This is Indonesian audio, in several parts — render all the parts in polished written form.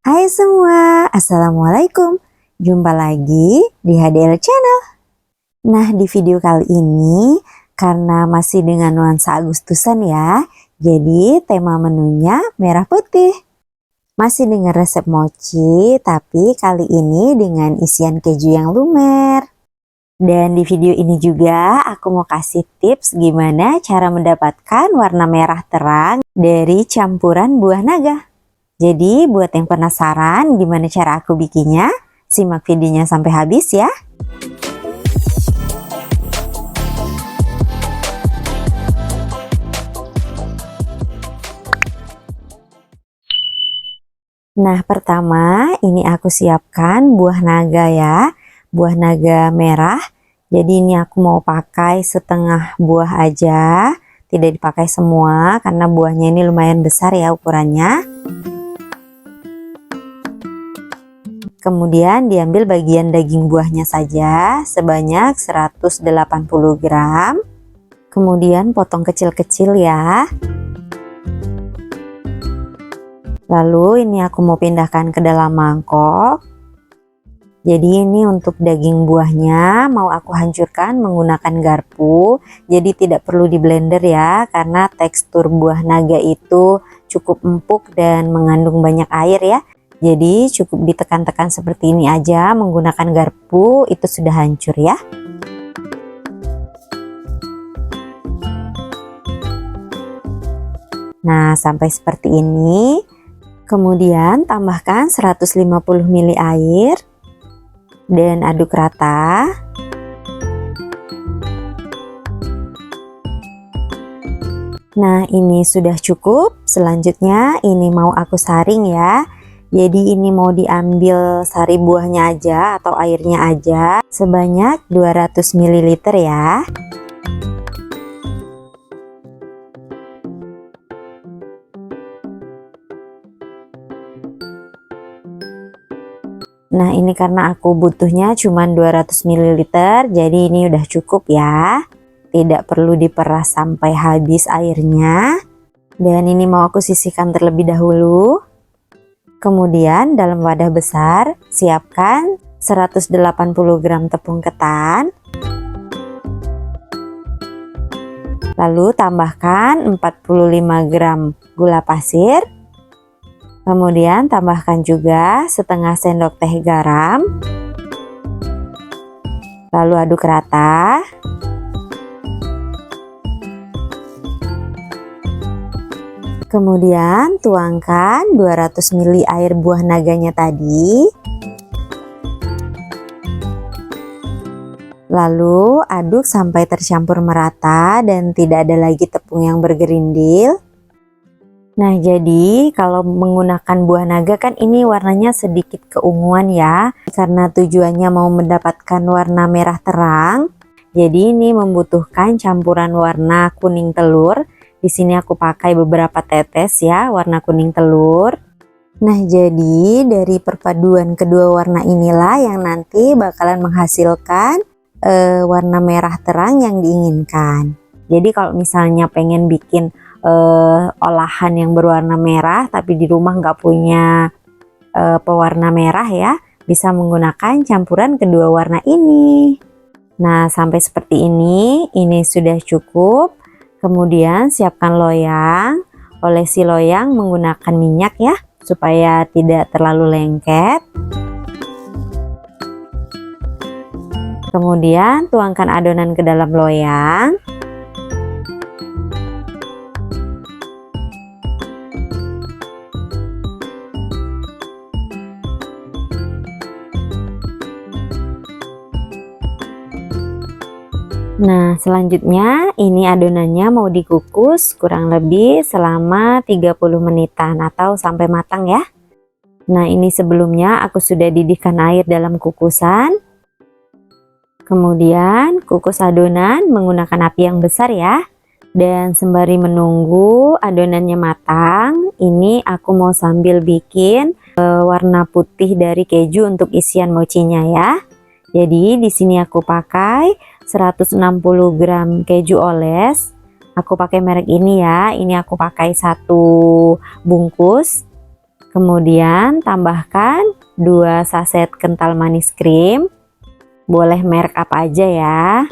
Hai semua, Assalamualaikum. Jumpa lagi di HDL Channel. Nah, di video kali ini karena masih dengan nuansa Agustusan ya, jadi tema menunya merah putih. Masih dengan resep mochi, tapi kali ini dengan isian keju yang lumer. Dan di video ini juga aku mau kasih tips gimana cara mendapatkan warna merah terang dari campuran buah naga. Jadi buat yang penasaran gimana cara aku bikinnya, simak videonya sampai habis ya. Nah, pertama ini aku siapkan buah naga ya, buah naga merah. Jadi ini aku mau pakai setengah buah aja, tidak dipakai semua karena buahnya ini lumayan besar ya ukurannya. Kemudian diambil bagian daging buahnya saja sebanyak 180 gram. Kemudian potong kecil-kecil ya. Lalu ini aku mau pindahkan ke dalam mangkok. Jadi ini untuk daging buahnya mau aku hancurkan menggunakan garpu. Jadi tidak perlu di blender ya, karena tekstur buah naga itu cukup empuk dan mengandung banyak air ya. Jadi cukup ditekan-tekan seperti ini aja menggunakan garpu, itu sudah hancur ya. Nah, sampai seperti ini. Kemudian tambahkan 150 ml air dan aduk rata. Nah, ini sudah cukup. Selanjutnya ini mau aku saring ya. Jadi ini mau diambil sari buahnya aja atau airnya aja sebanyak 200 ml ya. Nah, ini karena aku butuhnya cuma 200 ml, jadi ini udah cukup ya. Tidak perlu diperas sampai habis airnya. Dan ini mau aku sisihkan terlebih dahulu. Kemudian dalam wadah besar siapkan 180 gram tepung ketan. Lalu tambahkan 45 gram gula pasir. Kemudian tambahkan juga setengah sendok teh garam. Lalu aduk rata. Kemudian tuangkan 200 ml air buah naganya tadi. Lalu aduk sampai tercampur merata dan tidak ada lagi tepung yang bergerindil. Nah, jadi kalau menggunakan buah naga kan ini warnanya sedikit keunguan ya. Karena tujuannya mau mendapatkan warna merah terang. Jadi ini membutuhkan campuran warna kuning telur. Di sini aku pakai beberapa tetes ya warna kuning telur. Nah, jadi dari perpaduan kedua warna inilah yang nanti bakalan menghasilkan warna merah terang yang diinginkan. Jadi kalau misalnya pengen bikin olahan yang berwarna merah tapi di rumah nggak punya pewarna merah ya, bisa menggunakan campuran kedua warna ini. Nah, sampai seperti ini sudah cukup. Kemudian siapkan loyang, olesi loyang menggunakan minyak ya, supaya tidak terlalu lengket. Kemudian tuangkan adonan ke dalam loyang. Nah, selanjutnya ini adonannya mau dikukus kurang lebih selama 30 menitan atau sampai matang ya. Nah, ini sebelumnya aku sudah didihkan air dalam kukusan. Kemudian kukus adonan menggunakan api yang besar ya. Dan sembari menunggu adonannya matang, ini aku mau sambil bikin warna putih dari keju untuk isian mochinya ya. Jadi di sini aku pakai 160 gram keju oles. Aku pakai merek ini ya. Ini aku pakai 1 bungkus. Kemudian tambahkan 2 saset kental manis krim, boleh merek apa aja ya.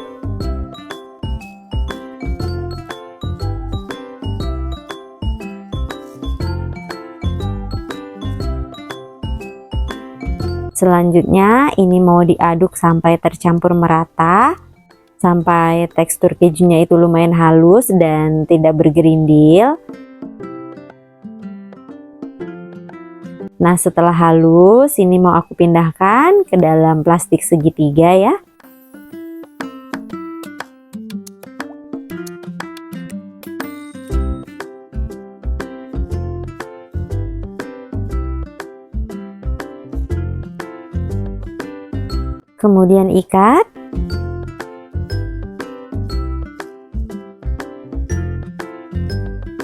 Selanjutnya ini mau diaduk sampai tercampur merata, sampai tekstur kejunya itu lumayan halus dan tidak bergerindil. Nah, setelah halus ini mau aku pindahkan ke dalam plastik segitiga ya. Kemudian ikat.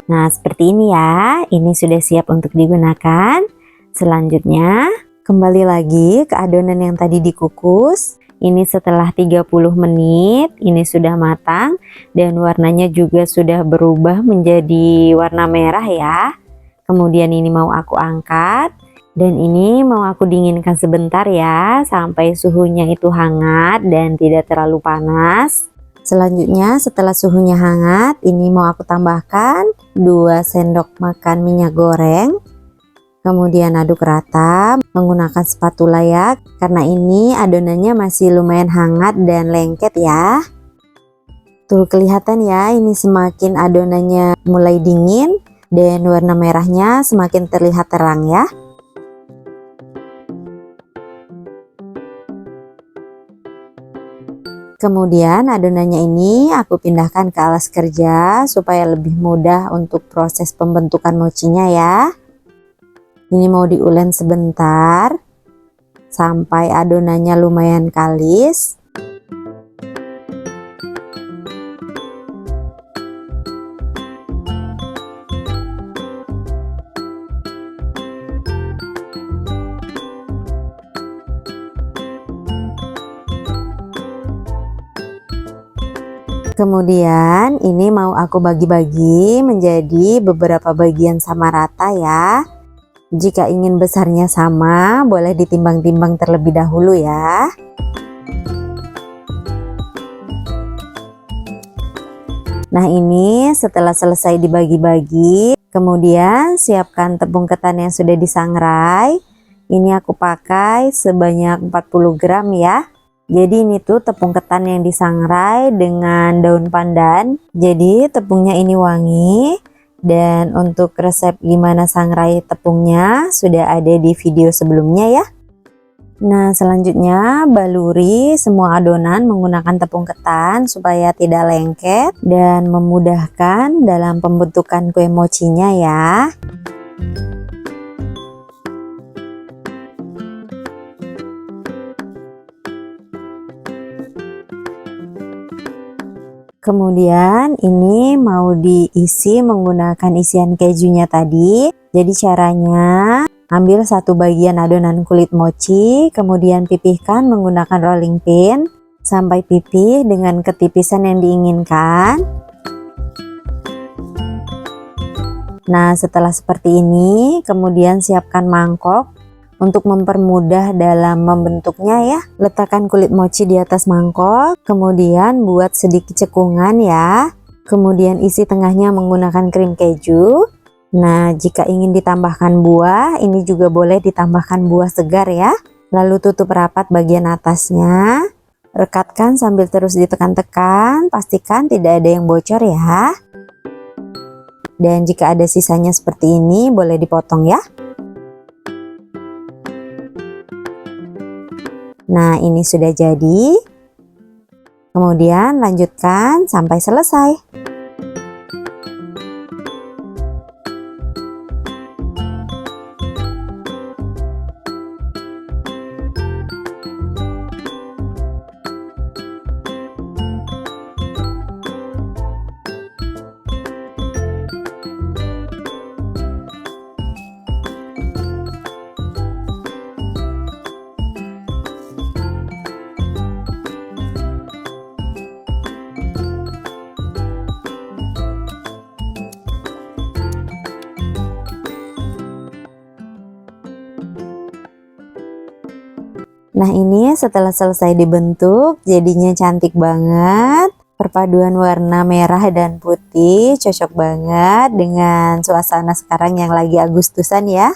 Nah, seperti ini ya. Ini sudah siap untuk digunakan. Selanjutnya, kembali lagi ke adonan yang tadi dikukus. Ini setelah 30 menit, ini sudah matang dan warnanya juga sudah berubah menjadi warna merah ya. Kemudian ini mau aku angkat. Dan ini mau aku dinginkan sebentar ya, sampai suhunya itu hangat dan tidak terlalu panas. Selanjutnya setelah suhunya hangat, ini mau aku tambahkan 2 sendok makan minyak goreng. Kemudian aduk rata menggunakan spatula ya, karena ini adonannya masih lumayan hangat dan lengket ya. Tuh kelihatan ya, ini semakin adonannya mulai dingin dan warna merahnya semakin terlihat terang ya. Kemudian adonannya ini aku pindahkan ke alas kerja supaya lebih mudah untuk proses pembentukan mochinya ya. Ini mau diulen sebentar sampai adonannya lumayan kalis. Kemudian ini mau aku bagi-bagi menjadi beberapa bagian sama rata ya. Jika ingin besarnya sama, boleh ditimbang-timbang terlebih dahulu ya. Nah, ini setelah selesai dibagi-bagi, kemudian siapkan tepung ketan yang sudah disangrai. Ini aku pakai sebanyak 40 gram ya. Jadi ini tuh tepung ketan yang disangrai dengan daun pandan. Jadi tepungnya ini wangi. Dan untuk resep gimana sangrai tepungnya sudah ada di video sebelumnya ya. Nah, selanjutnya baluri semua adonan menggunakan tepung ketan supaya tidak lengket dan memudahkan dalam pembentukan kue mochinya ya. Kemudian ini mau diisi menggunakan isian kejunya tadi. Jadi caranya ambil satu bagian adonan kulit mochi, kemudian pipihkan menggunakan rolling pin sampai pipih dengan ketipisan yang diinginkan. Nah, setelah seperti ini, kemudian siapkan mangkok untuk mempermudah dalam membentuknya ya. Letakkan kulit mochi di atas mangkok, kemudian buat sedikit cekungan ya. Kemudian isi tengahnya menggunakan krim keju. Nah, jika ingin ditambahkan buah, ini juga boleh ditambahkan buah segar ya. Lalu tutup rapat bagian atasnya. Rekatkan sambil terus ditekan-tekan, pastikan tidak ada yang bocor ya. Dan jika ada sisanya seperti ini, boleh dipotong ya. Nah, ini sudah jadi. Kemudian lanjutkan sampai selesai. Nah ini setelah selesai dibentuk jadinya cantik banget. Perpaduan warna merah dan putih cocok banget dengan suasana sekarang yang lagi Agustusan ya.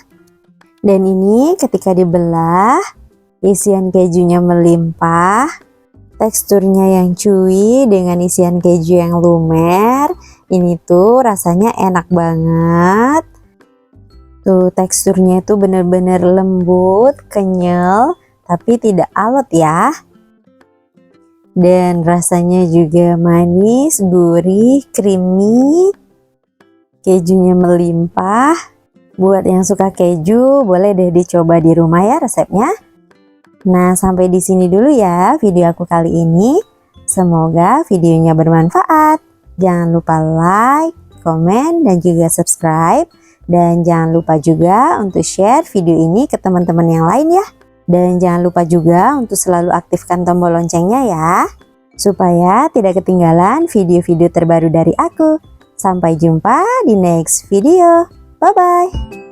Dan ini ketika dibelah, isian kejunya melimpah, teksturnya yang chewy dengan isian keju yang lumer. Ini tuh rasanya enak banget. Tuh teksturnya itu bener-bener lembut, kenyal, tapi tidak alot ya. Dan rasanya juga manis, gurih, creamy. Kejunya melimpah. Buat yang suka keju, boleh deh dicoba di rumah ya resepnya. Nah, sampai di sini dulu ya video aku kali ini. Semoga videonya bermanfaat. Jangan lupa like, komen, dan juga subscribe. Dan jangan lupa juga untuk share video ini ke teman-teman yang lain ya. Dan jangan lupa juga untuk selalu aktifkan tombol loncengnya ya, supaya tidak ketinggalan video-video terbaru dari aku. Sampai jumpa di next video. Bye-bye.